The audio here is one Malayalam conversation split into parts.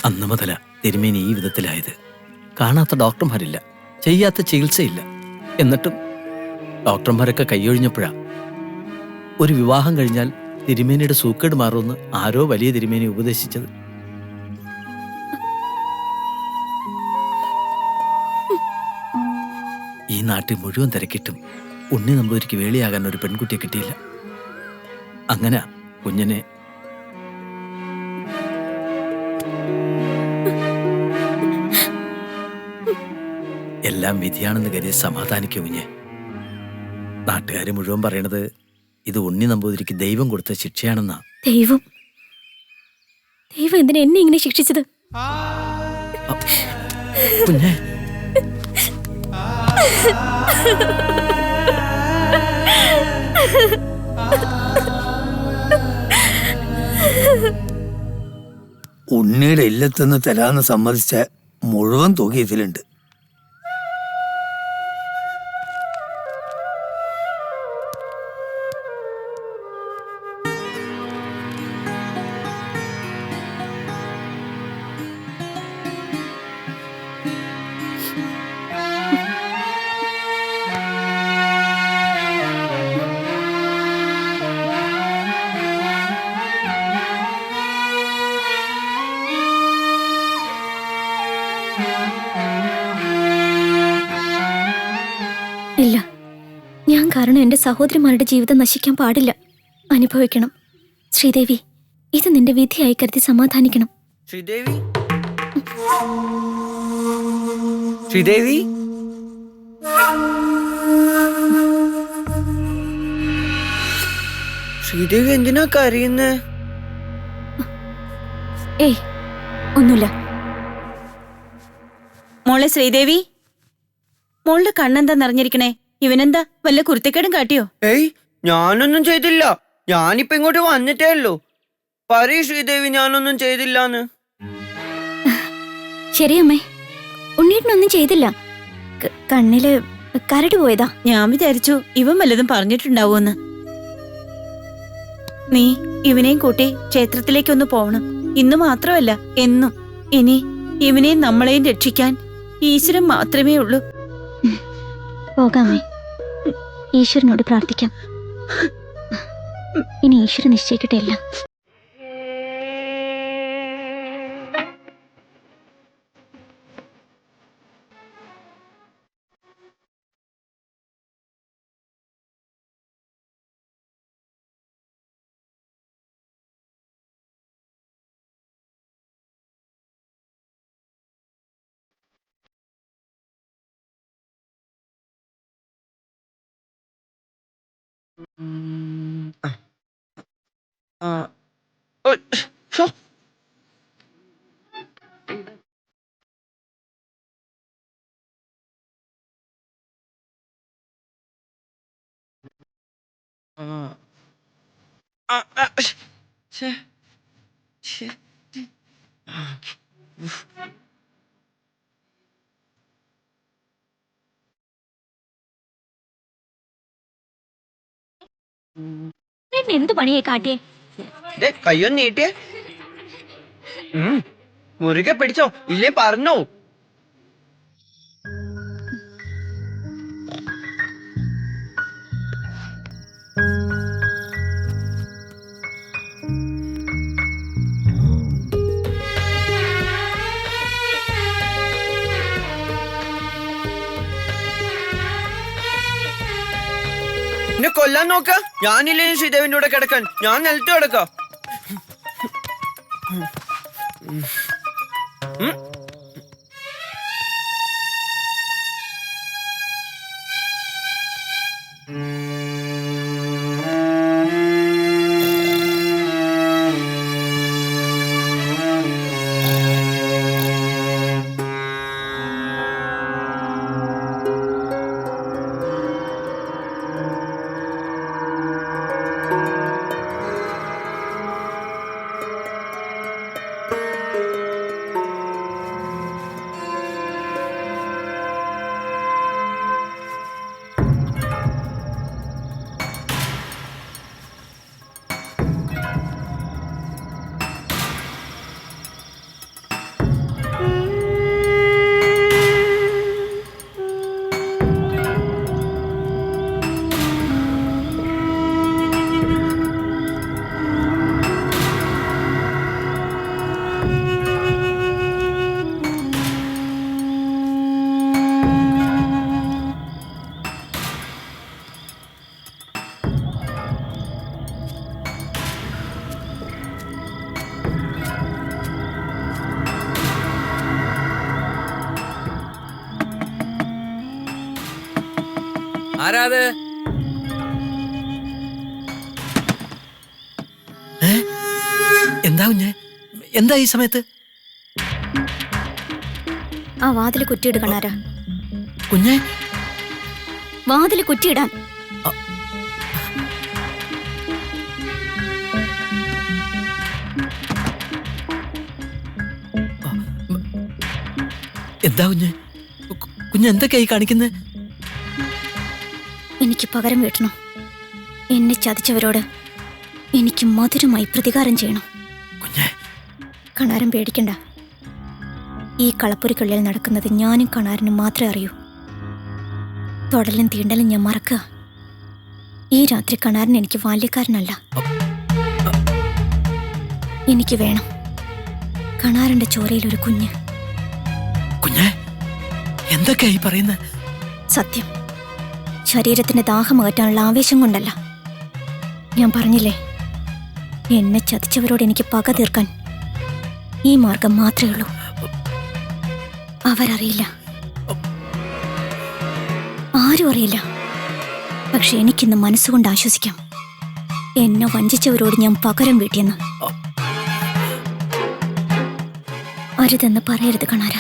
അന്ന് മുതല തിരുമേനി ഈ വിധത്തിലായത്. കാണാത്ത ഡോക്ടർമാരില്ല, ചെയ്യാത്ത ചികിത്സയില്ല. എന്നിട്ടും ഡോക്ടർമാരൊക്കെ കൈയൊഴിഞ്ഞപ്പോഴാ ഒരു വിവാഹം കഴിഞ്ഞാൽ തിരുമേനിയുടെ സൂക്കേട് മാറുമെന്ന് ആരോ വലിയ തിരുമേനി ഉപദേശിച്ചത്. ഈ നാട്ടിൽ മുഴുവൻ തിരക്കിട്ടും ഉണ്ണി നമ്പൂതിരിക്ക് വേളിയാകാൻ ഒരു പെൺകുട്ടിയെ കിട്ടിയില്ല. അങ്ങനെ കുഞ്ഞിനെ എല്ലാം വിധിയാണെന്ന് കരുതി സമാധാനിക്കും കുഞ്ഞെ. നാട്ടുകാർ മുഴുവൻ പറയണത് ഇത് ഉണ്ണി നമ്പൂതിരിക്ക് ദൈവം കൊടുത്ത ശിക്ഷയാണെന്നാ. ദൈവം ദൈവം എന്തിനാ എന്നെ ഇങ്ങനെ ശിക്ഷിച്ചത്? കുഞ്ഞെ, ഉണ്ണിയുടെ ഇല്ലത്തുനിന്ന് തരാന്ന് സമ്മതിച്ച മുഴുവൻ തുക ഇതിലുണ്ട്. ഇല്ല, ഞാൻ കാരണം എന്റെ സഹോദരിമാരുടെ ജീവിതം നശിക്കാൻ പാടില്ല. അനുഭവിക്കണം. ശ്രീദേവി, ഇത് നിന്റെ വിധിയായി കരുതി സമാധാനിക്കണം. ശ്രീദേവി, ശ്രീദേവി, ശ്രീദേവി എന്തിനാ കരയുന്നേ? ഏയ്, ഒന്നുമില്ല. മോളെ ശ്രീദേവി, മോളുടെ കണ്ണെന്താ നിറഞ്ഞിരിക്കണേ? ഇവനെന്താ വല്ല കുരുത്തക്കേടും കാട്ടിയോ? ഏയ്, ഞാനൊന്നും ചെയ്തില്ല. ഞാനിപ്പോ ഇങ്ങോട്ട് വന്നിട്ടേ ഉള്ളൂ. പറയൂ ശ്രീദേവി, ഞാനൊന്നും ചെയ്തില്ലാന്ന്. ശരിയമ്മേ, ഉണ്ണീട്ടനൊന്നും ചെയ്തില്ല. കണ്ണില് കരട് പോയതാ. ഞാൻ വിചാരിച്ചു ഇവൻ വല്ലതും പറഞ്ഞിട്ടുണ്ടാവൂന്ന്. നീ ഇവനെയും കൂട്ടി ക്ഷേത്രത്തിലേക്കൊന്ന് പോവണം. ഇന്ന് മാത്രമല്ല, എന്നും. ഇനി ഇവനെയും നമ്മളെയും രക്ഷിക്കാൻ ഈശ്വരൻ മാത്രമേ ഉള്ളൂ. പോകാമേ, ഈശ്വരനോട് പ്രാർത്ഥിക്കാം. ഇനി ഈശ്വരൻ നിശ്ചയിക്കട്ടെ എല്ലാം. എന്ത് പണിയെ കാട്ടിയേ? കയ്യൊന്ന് നീട്ടിയേ. മുറുകെ പിടിച്ചോ, ഇല്ലേ പറഞ്ഞോ. എന്നെ കൊല്ലാൻ നോക്ക. ഞാനില്ലേ ശ്രീദേവിന്റെ കൂടെ കിടക്കാൻ. ഞാൻ നിലത്ത് കിടക്കാം. ആരാത്? എന്താ കുഞ്ഞെ? എന്താ ഈ സമയത്ത്? ആ വാതിൽ കുറ്റിയിട് കണാര. കുഞ്ഞെ, വാതിൽ കുറ്റിയിടാൻ. എന്താ കുഞ്ഞെ? കുഞ്ഞ് എന്തൊക്കെയായി കാണിക്കുന്നത്? എനിക്ക് പകരം വീട്ടണം. എന്നെ ചതിച്ചവരോട് എനിക്ക് മധുരമായി പ്രതികാരം ചെയ്യണം. കുഞ്ഞെ, കണാരൻ പേടിക്കണ്ട. ഈ കളപ്പുരിക്കുള്ളിൽ നടക്കുന്നത് ഞാനും കണാരനും മാത്രമേ അറിയൂ. തൊടലും തീണ്ടലും ഞാൻ മറക്കുക. ഈ രാത്രി കണാരൻ എനിക്ക് ബാല്യക്കാരനല്ല. എനിക്ക് വേണം കണാരന്റെ ചോരയിൽ ഒരു കുഞ്ഞ്. കുഞ്ഞെ, എന്തൊക്കെയായി പറയുന്നത്? സത്യം. ശരീരത്തിന്റെ ദാഹം അകറ്റാനുള്ള ആവേശം കൊണ്ടല്ല. ഞാൻ പറഞ്ഞില്ലേ, എന്നെ ചതിച്ചവരോട് എനിക്ക് പക തീർക്കാൻ ഈ മാർഗം മാത്രമേ ഉള്ളൂ. അവരറിയില്ല, ആരും അറിയില്ല. പക്ഷെ എനിക്കിന്ന് മനസ്സുകൊണ്ട് ആശ്വസിക്കാം. എന്നെ വഞ്ചിച്ചവരോട് ഞാൻ പകരം വീട്ടിയെന്ന്. അരുതെന്ന് പറയരുത് കണാര.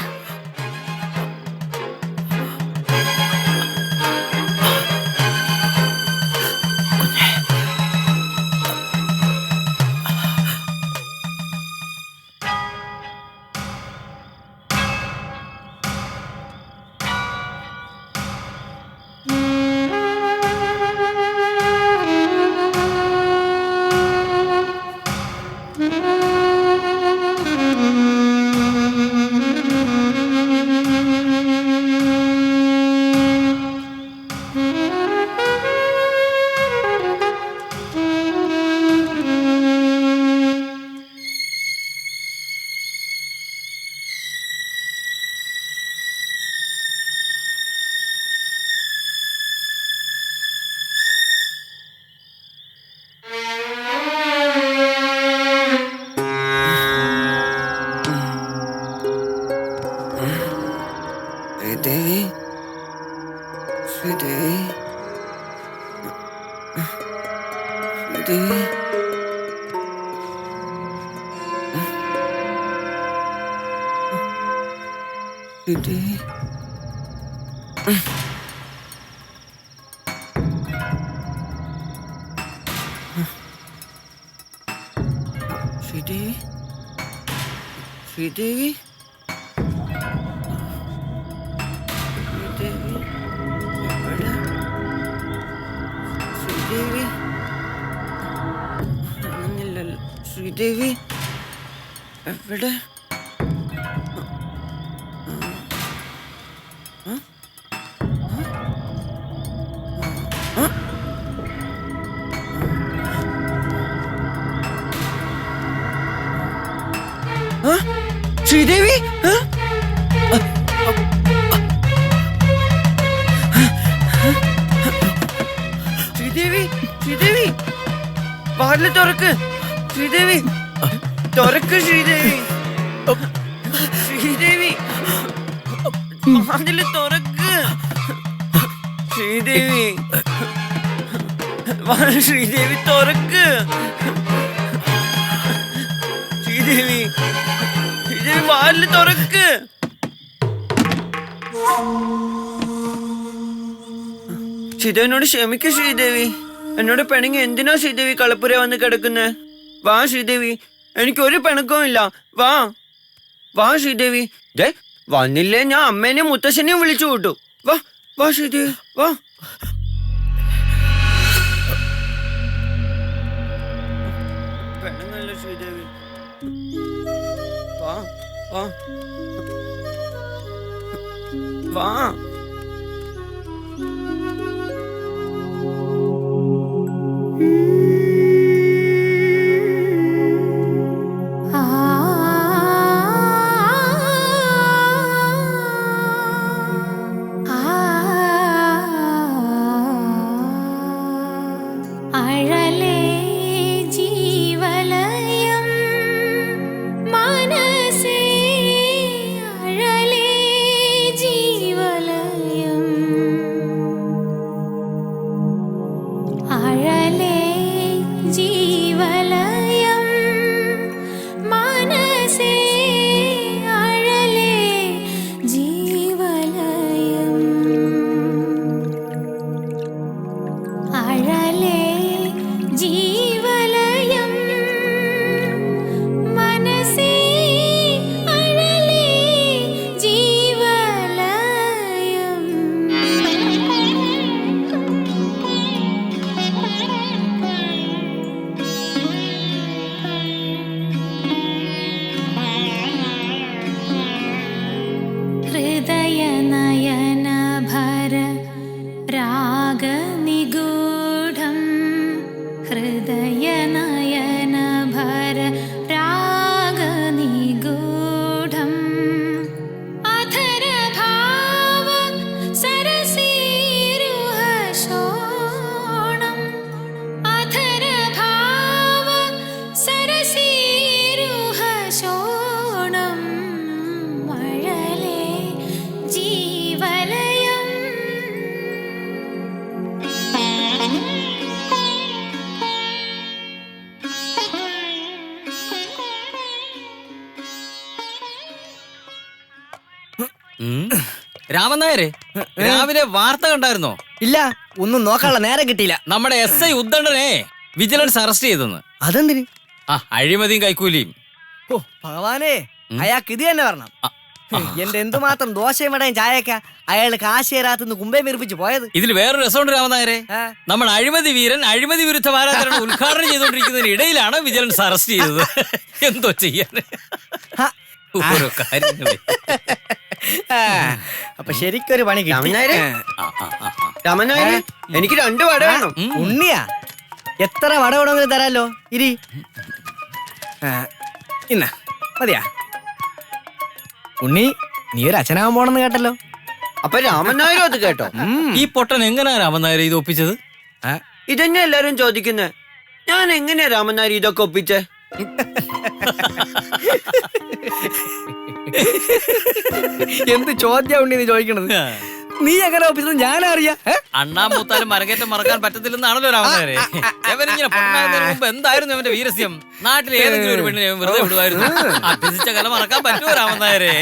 ശ്രീദേവി, ശ്രീദേവി, ശ്രീദേവി, ശ്രീദേവി. ശ്രീദേവി, ശ്രീദേവി, ശ്രീദേവി, എവിടെ? ശ്രീദേവി അനങ്ങില്ലല്ലോ. ശ്രീദേവി എവിടെ? ശ്രീദേവി, ശ്രീദേവി, ശ്രീദേവി, വാതില് തുറക്ക്. ശ്രീദേവി, തുറക്ക്. ശ്രീദേവി, ശ്രീദേവി, വാതില് തുറക്ക്. ശ്രീദേവി, ശ്രീദേവി, തുറക്ക്. ശ്രീദേവി, ശ്രീദേവി, വാതില് തുറക്ക്. ശ്രീദേവിനോട് ക്ഷമിക്ക. ശ്രീദേവി, എന്നോട് പിണങ്ങി എന്തിനാ ശ്രീദേവി കളപ്പുര വന്ന് കിടക്കുന്നത്? വാ ശ്രീദേവി, എനിക്കൊരു പിണക്കവും ഇല്ല. വാ വാ ശ്രീദേവി. ദേ, വന്നില്ലേ ഞാൻ അമ്മേനെയും മുത്തശ്ശനെയും വിളിച്ചു കൂട്ടു. വാ വാ ശ്രീദേവി, വാ. പിണങ്ങല്ലോ ശ്രീദേവി. വാ വാ വാ. അഴലേ ജീവലയം മനസേ, അഴലേ ജീവലയം ജീവലയം മനസേ അഴലേ ജീവലയം അഴലേ ജീവലയം മനസേ അഴലേ ജീവലയം ഹൃദയനയന ഭര രാഗനിഗൂഢം ഹൃദയനയന ഭര രാഗനിഗൂഢം അധരഭാവ സരസീരുഹ ശോണം അധരഭാവ സരസീരുഹ ശോണം മഴലേ ജീവലയം രാമൻ നായരെ രാവിലെ വാർത്ത കണ്ടായിരുന്നോ? ഇല്ല, ഒന്നും നോക്കാനുള്ള നേരം കിട്ടിയില്ല. നമ്മുടെ SI ഉദ്ദണ്ഡനെ വിജിലൻസ് അറസ്റ്റ് ചെയ്തെന്ന്. അതെന്തിന്? ആ അഴിമതിയും കൈക്കൂലിയും. ഓ ഭഗവാനേ, അയാൾക്ക് ഇത് തന്നെ വരണം. ആ, ആ. എന്റെ എന്തുമാത്രം ദോശയും വടയും ചായക്ക അയാൾ കാശ് തരാത്തുനിന്ന് കുമ്പേ മിറിപ്പിച്ച് പോയത്. ഇതിൽ വേറൊരു രസമുണ്ട് രാമൻ നായരെ. ആ. നമ്മുടെ അഴിമതി വീരൻ അഴിമതി വിരുദ്ധ വാരാചരണം ഉദ്ഘാടനം ചെയ്തുകൊണ്ടിരിക്കുന്നതിന് ഇടയിലാണ് വിജിലൻസ് അറസ്റ്റ് ചെയ്തത്. എന്തോ ചെയ്യാൻ ഹ. ഓരോ കാര്യങ്ങളെ. അപ്പൊ ശരിക്കൊരു പണി കിട്ടി. രാമനായരെ ആ, ആ, ആ, ആ. രാമനായരെ എനിക്ക് 2 വട വേണം. ഉണ്ണിയാ, എത്ര വട വേണമെങ്കിലും തരാലോ. ഇരി. ഇന്ന മതിയാ. ഉണ്ണി, നീ ഒരു അച്ഛനാവാൻ പോണെന്ന് കേട്ടല്ലോ. അപ്പൊ രാമനായരും അത് കേട്ടോ? ഈ പൊട്ടൻ എങ്ങനെയാ രാമൻ നായരെ ഇത് ഒപ്പിച്ചത്? ഇതന്നെ എല്ലാരും ചോദിക്കുന്നേ. ഞാൻ എങ്ങനെയാ രാമനായർ ഇതൊക്കെ ഒപ്പിച്ചേ? എന്ത് ചോദ്യ ഉണ്ണി നീ ചോദിക്കണത്? നീ എങ്ങനെ ഒപ്പിച്ചത് ഞാനറിയാ. അണ്ണാ മൂത്താലും മരകേറ്റം മറക്കാൻ പറ്റത്തില്ലെന്നാണല്ലോ രാമൻ നായരെ. ഇവനിങ്ങനെ പൊട്ടനാകുന്നതിന് മുമ്പ് എന്തായിരുന്നു അവന്റെ വീരസ്യം? നാട്ടിലെ ഏതെങ്കിലും ഒരു പെണ്ണിനെ വെറുതെ വിടുവായിരുന്നു. അഭ്യസിച്ച കല മറക്കാൻ പറ്റുമോ രാമൻ നായരെ?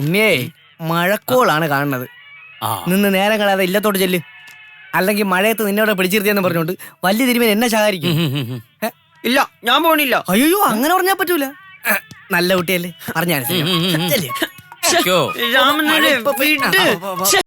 ഉണ്ണിയേ, മഴക്കോളാണ് കാണുന്നത്. ആ. നിന്ന് നേരം കളയാതെ ഇല്ലത്തോട്ട് ചെല്ല്. അല്ലെങ്കിൽ മഴയത്ത് നിന്നോടെ പിടിച്ചിരുത്തിയെന്ന് പറഞ്ഞോണ്ട് വലിയ തിരുമേൻ എന്നെ ശകാരിക്കും. ഇല്ല, ഞാൻ പോണില്ല. അയ്യോ, അങ്ങനെ പറഞ്ഞാ പറ്റൂല. നല്ല കുട്ടിയല്ലേ, പറഞ്ഞാൽ യ്യോ. രാമനായരെ വിട്.